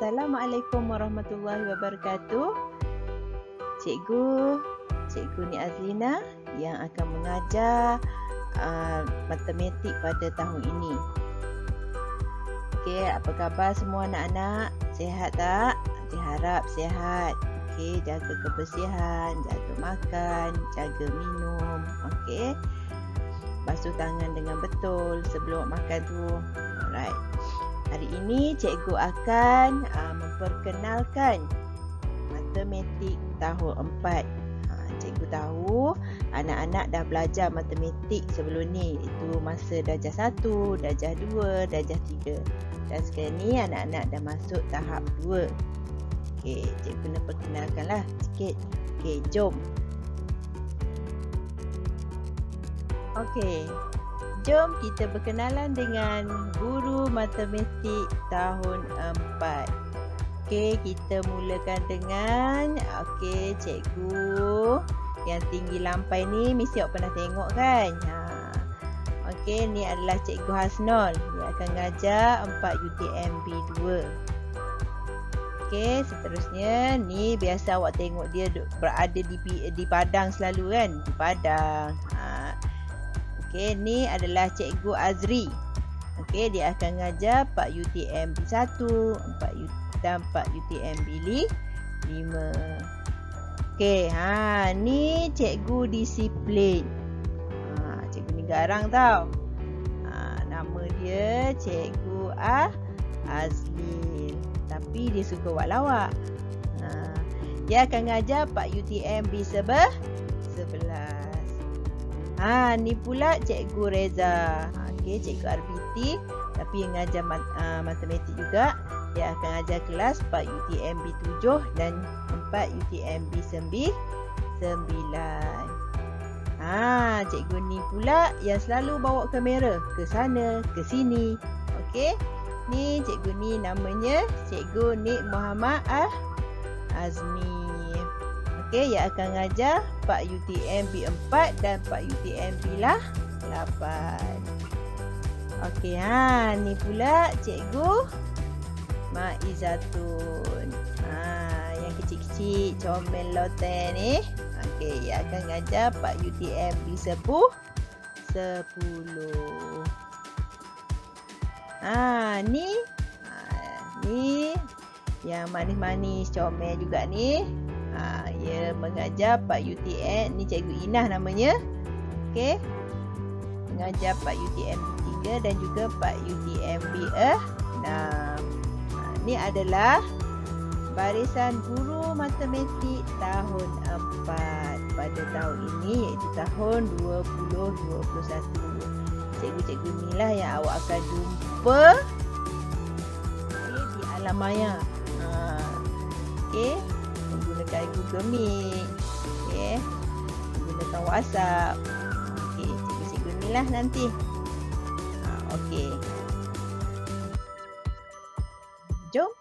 Assalamualaikum warahmatullahi wabarakatuh. Cikgu ni Azlina yang akan mengajar matematik pada tahun ini. Okey, apa khabar semua anak-anak? Sihat tak? Diharap sihat. Okey, jaga kebersihan, jaga makan, jaga minum. Okey. Basuh tangan dengan betul sebelum makan tu. Alright. Hari ini cikgu akan memperkenalkan matematik tahun 4. Cikgu tahu anak-anak dah belajar matematik sebelum ni. Itu masa darjah 1, darjah 2, darjah 3. Dan sekarang ni anak-anak dah masuk tahap 2. Okey, cikgu nak perkenalkanlah sikit. Okey, jom. Okey, jom kita berkenalan dengan guru matematik tahun 4. Okey, kita mulakan dengan cikgu yang tinggi lampai ni mesti awak pernah tengok kan? Okey, ni adalah Cikgu Hasnol. Dia akan ngajar 4 UTM B2. Okey, seterusnya ni biasa awak tengok dia berada di padang selalu kan? Di padang. Okey, ni adalah Cikgu Azri. Okey, dia akan ngajar 4 UTM B1, 4 UTM B5. Okey, ni Cikgu Disiplin. Cikgu ni garang tau. Nama dia Cikgu Azlil. Tapi dia suka buat lawak. Dia akan ngajar 4 UTM B11. Ni pula Cikgu Reza. Okey, Cikgu RBT tapi yang ngajar matematik juga. Dia akan ajar kelas 4 UTM B7 dan 4 UTM B9. Cikgu ni pula yang selalu bawa kamera ke sana, ke sini. Okey. Ni cikgu ni namanya Cikgu Nik Muhammad Azmi. Okey, yang akan ngajar 4 UTM B4 dan 4 UTM B8. Okey, ni pula Cikgu Maizatun. Yang kecil-kecil, comel loten ni. Okey, yang akan ngajar 4 UTM B10. Ni yang manis-manis, comel juga ni. Ia mengajar 4 UTM. Ni Cikgu Inah namanya. Okey. Mengajar 4 UTM B3 dan juga 4 UTM B6. Ni adalah barisan guru matematik tahun 4 pada tahun ini, iaitu tahun 2021. Cikgu-cikgu inilah yang awak akan jumpa di alam maya. Okey, menggunakan Google Meet, menggunakan WhatsApp. Okey, cikgu-cikgu inilah nanti. Okey. Jom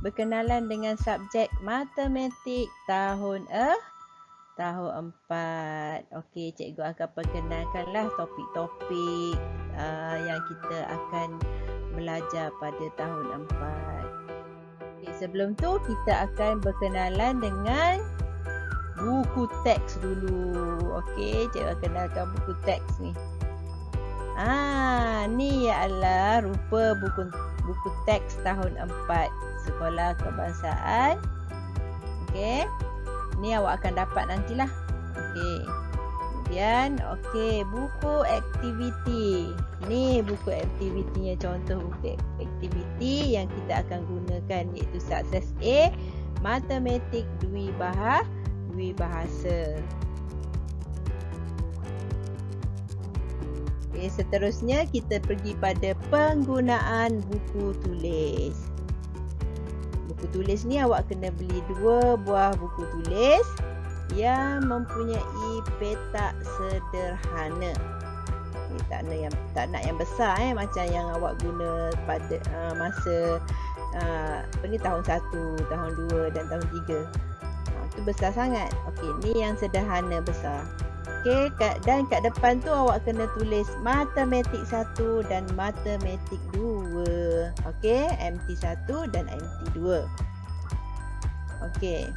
berkenalan dengan subjek matematik tahun 4. Okey, cikgu akan perkenalkanlah topik-topik yang kita akan belajar pada tahun 4. Okay, sebelum tu kita akan berkenalan dengan buku teks dulu. Okey, cikgu akan kenalkan buku teks ni. Ni adalah rupa buku teks tahun 4 Sekolah Kebangsaan. Okey. Ni awak akan dapat nantilah. Okey. Kemudian buku aktiviti. Ni buku aktivitinya, contoh buku aktiviti yang kita akan gunakan iaitu Sukses A Matematik Dwibahasa. Okey, seterusnya kita pergi pada penggunaan buku tulis. Buku tulis ni awak kena beli 2 buah buku tulis yang mempunyai petak sederhana. Tak nak yang besar macam yang awak guna pada masa tahun 1, tahun 2 dan tahun 3. Itu besar sangat. Okey, ni yang sederhana besar. Okey, dan kat depan tu awak kena tulis matematik 1 dan matematik 2. Okey, MT1 dan MT2. Okey.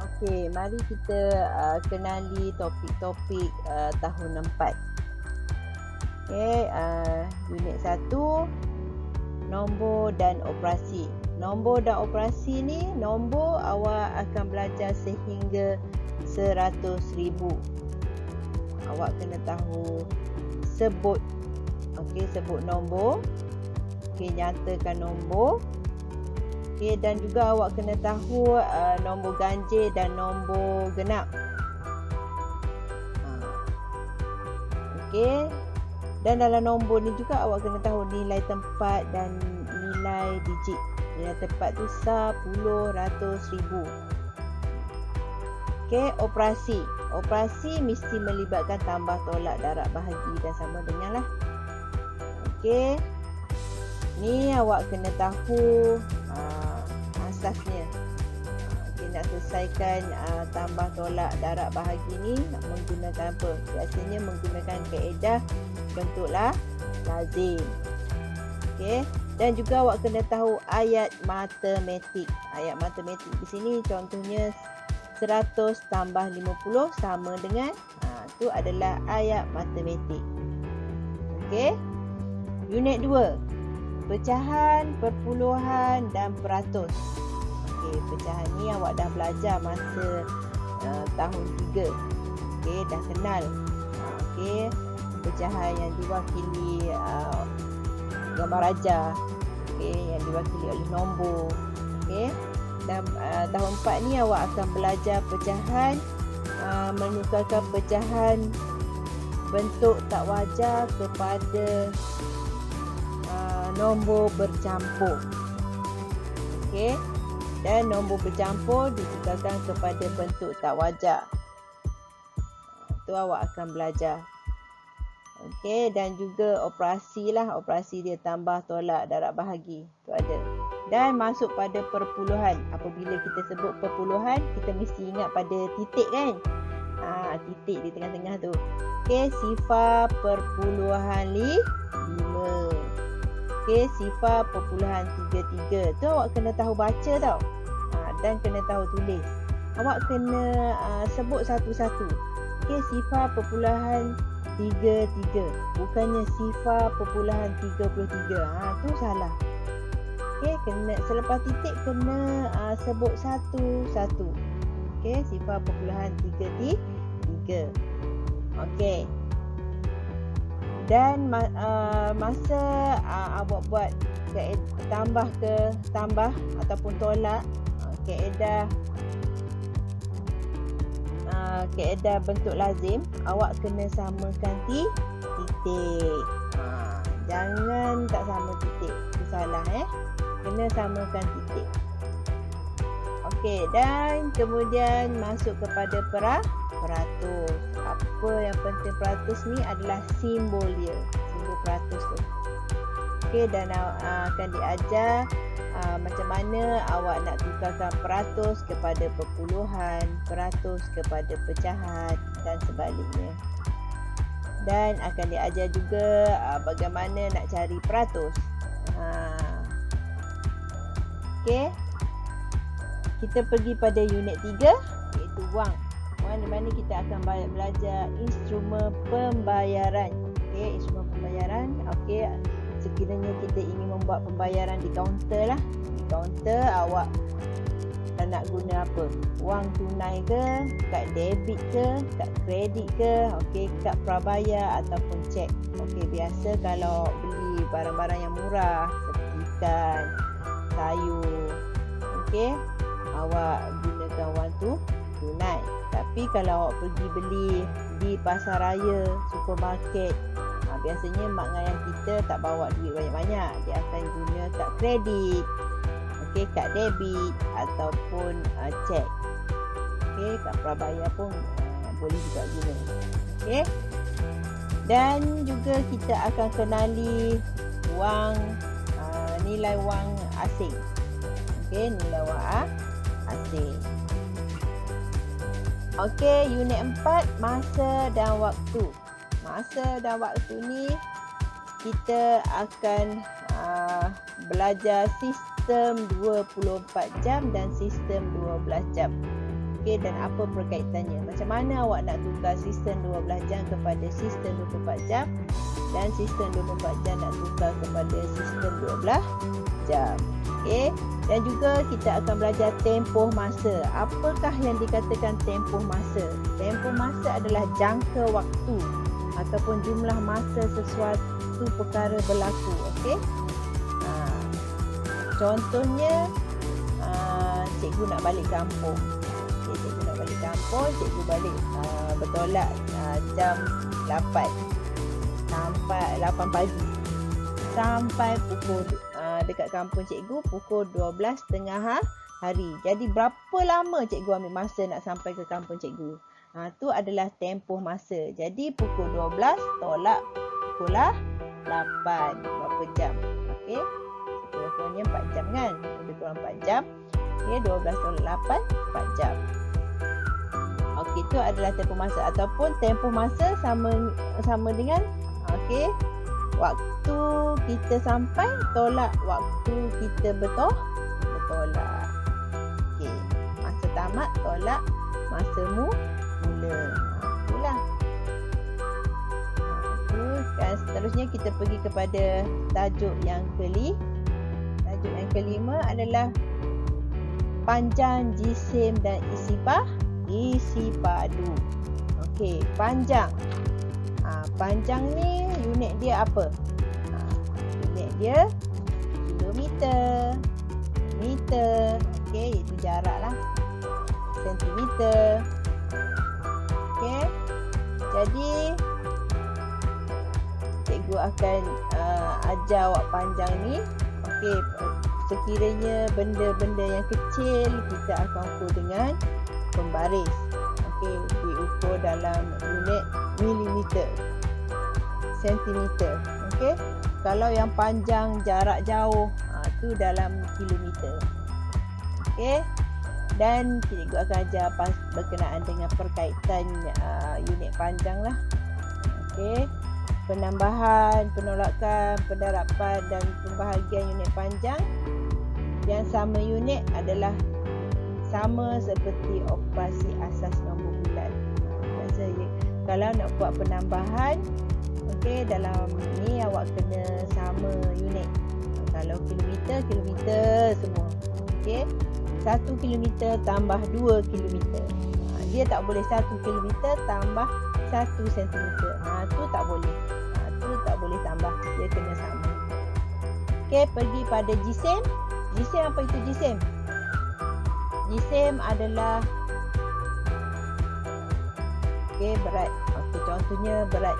Okey, mari kita kenali topik-topik tahun 4. Okey, unit 1, nombor dan operasi. Nombor dan operasi ni, nombor awak akan belajar sehingga 100,000. Awak kena tahu sebut. Okey, sebut nombor. Okey, nyatakan nombor. Okey, dan juga awak kena tahu nombor ganjil dan nombor genap. Okey. Dan dalam nombor ni juga awak kena tahu nilai tempat dan nilai digit. Nilai tempat tu 10, ratus, ribu. Okey, operasi. Operasi mesti melibatkan tambah, tolak, darab, bahagi dan sama dengan lah. Okey. Ni awak kena tahu asasnya. Okey, nak selesaikan tambah, tolak, darab, bahagi ni menggunakan apa? Biasanya menggunakan kaedah bentuklah lazim. Okey, dan juga awak kena tahu ayat matematik. Ayat matematik di sini contohnya 100 tambah 50 sama dengan itu adalah ayat matematik. Okey. Unit 2. Pecahan, perpuluhan dan peratus. Okey, pecahan ni awak dah belajar masa tahun 3. Okey, dah kenal. Okey, pecahan yang diwakili gambar raja. Okey, yang diwakili oleh nombor. Okey. Dan tahun 4 ni awak akan belajar pecahan, menukarkan pecahan bentuk tak wajar kepada nombor bercampur. Okey. Dan nombor bercampur ditukarkan kepada bentuk tak wajar. Itu awak akan belajar. Okey, dan juga operasi lah. Operasi dia tambah, tolak, darab, bahagi. Itu ada. Dan masuk pada perpuluhan. Apabila kita sebut perpuluhan, kita mesti ingat pada titik kan? Titik di tengah-tengah tu. Okey, sifar perpuluhan 5. Okey, sifar perpuluhan 33. Tu awak kena tahu baca tau. Dan kena tahu tulis. Awak kena sebut satu-satu. Okey, sifar perpuluhan 33. Bukannya sifar perpuluhan 33. Tu salah. Okey, kena selepas titik kena sebut satu-satu. Okey, sifar perpuluhan 33. Okey. Dan masa awak buat tambah ataupun tolak, kaedah bentuk lazim, awak kena samakan titik. Jangan tak sama titik. Itu salah Kena samakan titik. Okey, dan kemudian masuk kepada peratus. Apa yang penting peratus ni adalah simbol dia. Simbol peratus tu. Okey, dan akan diajar macam mana awak nak tukarkan peratus kepada perpuluhan, peratus kepada pecahan dan sebaliknya. Dan akan diajar juga bagaimana nak cari peratus. Okey. Kita pergi pada unit 3 iaitu wang. Wang di mana kita akan belajar instrumen pembayaran. Okey, instrumen pembayaran. Okey, sekiranya kita ingin membuat pembayaran di kaunter lah. Di kaunter awak nak guna apa? Wang tunai ke, kad debit ke, kad kredit ke, okey, kad prabayar ataupun cek. Okey, biasa kalau beli barang-barang yang murah seperti ikan, sayur, okey, awak gunakan wang tunai. Tapi kalau awak pergi beli di pasar raya, supermarket, biasanya mak ayah kita tak bawa duit banyak-banyak. Dia akan guna kad kredit, okey, kad debit ataupun cek. Okey, kad prabayar pun boleh juga guna. Okey. Dan juga kita akan kenali wang, nilai wang asing. Okey, nilai wang asing. Okey, unit 4, masa dan waktu. Masa dan waktu ni kita akan belajar sistem 24 jam dan sistem 12 jam. Okey, dan apa perkaitannya? Macam mana awak nak tukar sistem 12 jam kepada sistem 24 jam dan sistem 24 jam nak tukar kepada sistem 12 jam. Okey, dan juga kita akan belajar tempoh masa. Apakah yang dikatakan tempoh masa? Tempoh masa adalah jangka waktu ataupun jumlah masa sesuatu perkara berlaku. Okey. Contohnya cikgu nak balik kampung. Okay, cikgu nak balik kampung, cikgu balik bertolak jam 8 sampai 8 pagi. Sampai pukul dekat kampung cikgu pukul 12.30 hari. Jadi berapa lama cikgu ambil masa nak sampai ke kampung cikgu? Tu adalah tempoh masa. Jadi pukul 12 tolak pukul 8. Berapa jam? Okey. Sekurang-kurangnya 4 jam kan? Lebih kurang 4 jam. Okey, 12 tolak 8, 4 jam. Okey, itu adalah tempoh masa ataupun tempoh masa sama dengan okey, waktu kita sampai tolak waktu kita bertolak. Okey, masa tamat tolak masa mula. Itulah. Dan seterusnya kita pergi kepada tajuk yang kelima adalah panjang, jisim dan isi padu. Okey, panjang. Panjang ni unit dia apa? Unit dia kilometer, meter. Okey, itu jarak lah. Sentimeter. Okey. Jadi cikgu akan ajar awak panjang ni. Okey, sekiranya benda-benda yang kecil kita akan ukur dengan pembaris. Okey, diukur dalam unit milimeter, sentimeter. Okey, kalau yang panjang jarak jauh tu dalam kilometer. Okey, dan cikgu akan ajar berkenaan dengan perkaitan unit panjang lah. Okey, penambahan, penolakan, pendarapan dan pembahagian unit panjang yang sama unit adalah sama seperti operasi asas nombor bulat. Biasanya kalau nak buat penambahan, okey, dalam ni awak kena sama unit. Kalau kilometer semua. Okey. 1 kilometer tambah 2 kilometer. Dia tak boleh 1 kilometer tambah 1 sentimeter. Tu tak boleh. Tu tak boleh tambah. Dia kena sama. Okey, pergi pada jisim. Jisim apa itu jisim? Jisim adalah berat. Okey, contohnya berat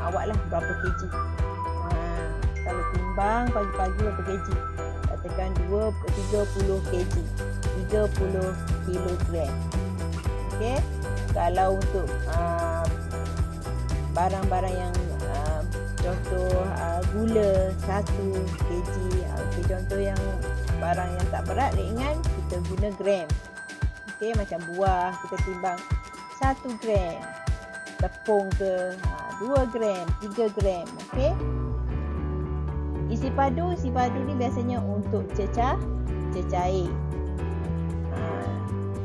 awak lah berapa kg. Kalau timbang pagi-pagi berapa kg? Katakan 30 kg. 30 kilogram. Okey. Kalau untuk barang-barang yang contoh gula 1 kg. Okey, contoh yang barang yang tak berat, ringan, kita guna gram. Okey, macam buah kita timbang 1 gram. Tepung ke 2 gram, 3 gram. Okey. Isi padu ni biasanya untuk cecair.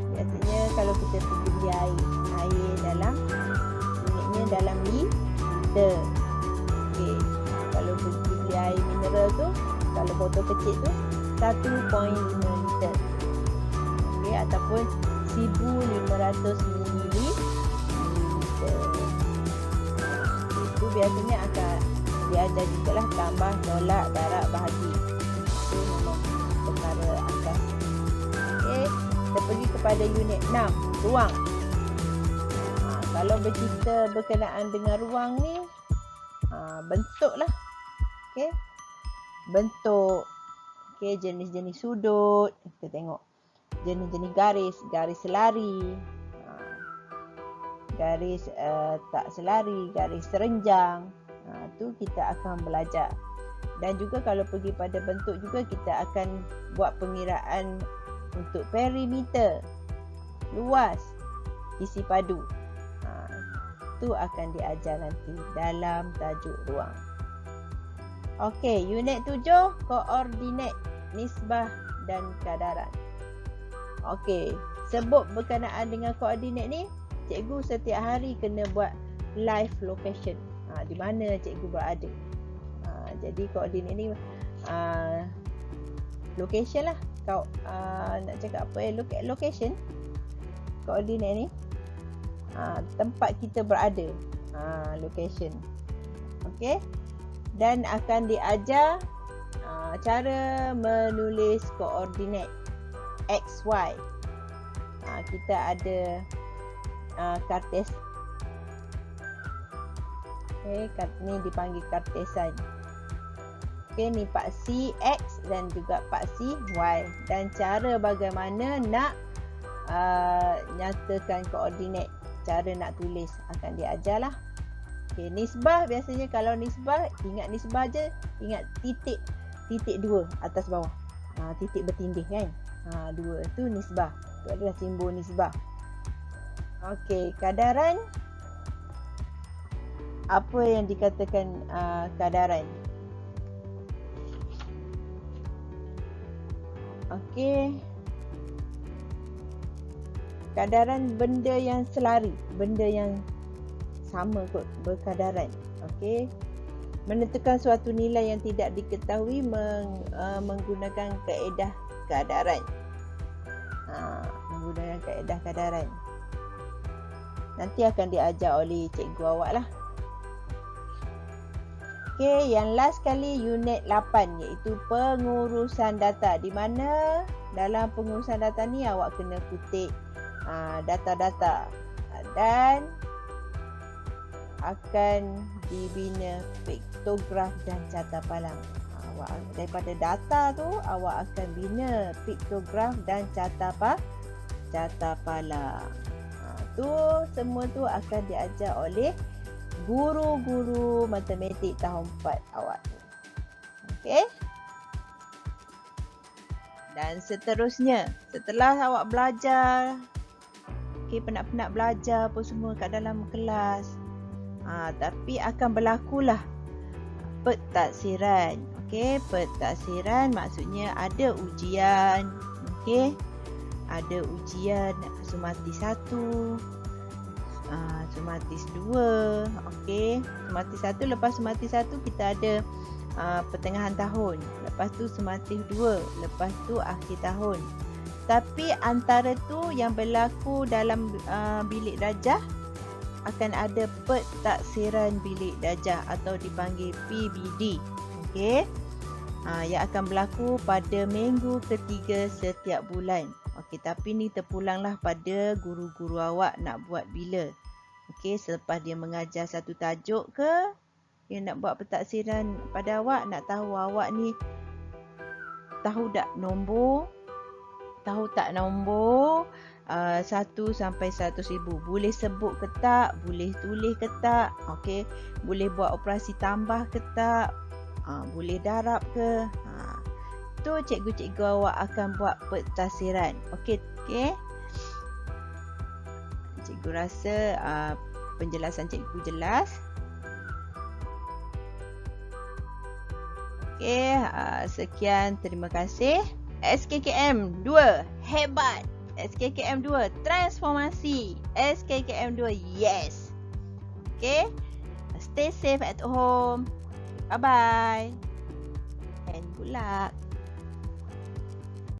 Biasanya kalau kita pergi beli air dalam unitnya dalam liter. Okey. Kalau pergi beli air mineral tu, kalau botol kecil tu 1.5 liter. Okey, ataupun 1500 ml. Itu biasanya akan diajar juga lah tambah, tolak, darab, bahagi. Itu memang perkara asas. Okey, kita pergi kepada unit 6, ruang. Kalau bercerita berkenaan dengan ruang ni, bentuk lah. Okey, bentuk. Okey, jenis-jenis sudut. Kita tengok jenis-jenis garis selari, garis tak selari, garis serenjang. Tu kita akan belajar. Dan juga kalau pergi pada bentuk juga kita akan buat pengiraan untuk perimeter, luas, isi padu. Itu akan diajar nanti dalam tajuk ruang. Okey, unit 7, koordinat, nisbah dan kadaran. Okey, sebut berkenaan dengan koordinat ni, cikgu setiap hari kena buat live location. Di mana cikgu berada. Jadi koordinat ni location lah. Kau nak cakap apa location. Koordinat ni tempat kita berada. Location. Okey. Dan akan diajar cara menulis koordinat X, Y. Kita ada kartes. Okey, ni dipanggil kartesan. Okey, ni paksi X dan juga paksi Y. Dan cara bagaimana nak nyatakan koordinat, cara nak tulis akan diajar lah. Okey, nisbah biasanya kalau nisbah, ingat nisbah je, ingat titik dua atas bawah. Titik bertindih kan. Dua tu nisbah. Itu adalah simbol nisbah. Okey, kadaran. Apa yang dikatakan kadaran? Okey. Kadaran benda yang selari, benda yang sama kot, berkadaran. Okey. Menentukan suatu nilai yang tidak diketahui menggunakan kaedah kadaran. Menggunakan kaedah kadaran. Nanti akan diajar oleh cikgu awak lah. Okey, yang last kali unit 8 iaitu pengurusan data. Di mana dalam pengurusan data ni awak kena kutip data-data dan akan dibina piktograf dan carta palang. Daripada data tu awak akan bina piktograf dan carta palang. Tu semua tu akan diajar oleh guru-guru matematik tahun 4 awak. Okey. Dan seterusnya, setelah awak belajar, penat-penat belajar apa semua kat dalam kelas, tapi akan berlakulah pentaksiran. Okey, pentaksiran maksudnya ada ujian. Okey, ada ujian sumatis 1, sumatis 2. Okey, sumatis 1, lepas sumatis 1 kita ada pertengahan tahun. Lepas tu sumatis 2, lepas tu akhir tahun. Tapi antara tu yang berlaku dalam bilik darjah akan ada pentaksiran bilik darjah atau dipanggil PBD. Okey. Yang akan berlaku pada minggu ketiga setiap bulan. Okey, tapi ni terpulanglah pada guru-guru awak nak buat bila. Okey, selepas dia mengajar satu tajuk ke, dia nak buat pentaksiran pada awak, nak tahu awak ni tahu tak nombor 1 sampai 100,000. Boleh sebut ke tak? Boleh tulis ke tak? Okey, boleh buat operasi tambah ke tak? Boleh darab ke? Tu cikgu-cikgu awak akan buat pentaksiran. Okey. Cikgu rasa penjelasan cikgu jelas. Okey, sekian, terima kasih. SKKM 2 hebat. SKKM 2 transformasi. SKKM 2 yes. Okay. Stay safe at home. Bye bye. And good luck.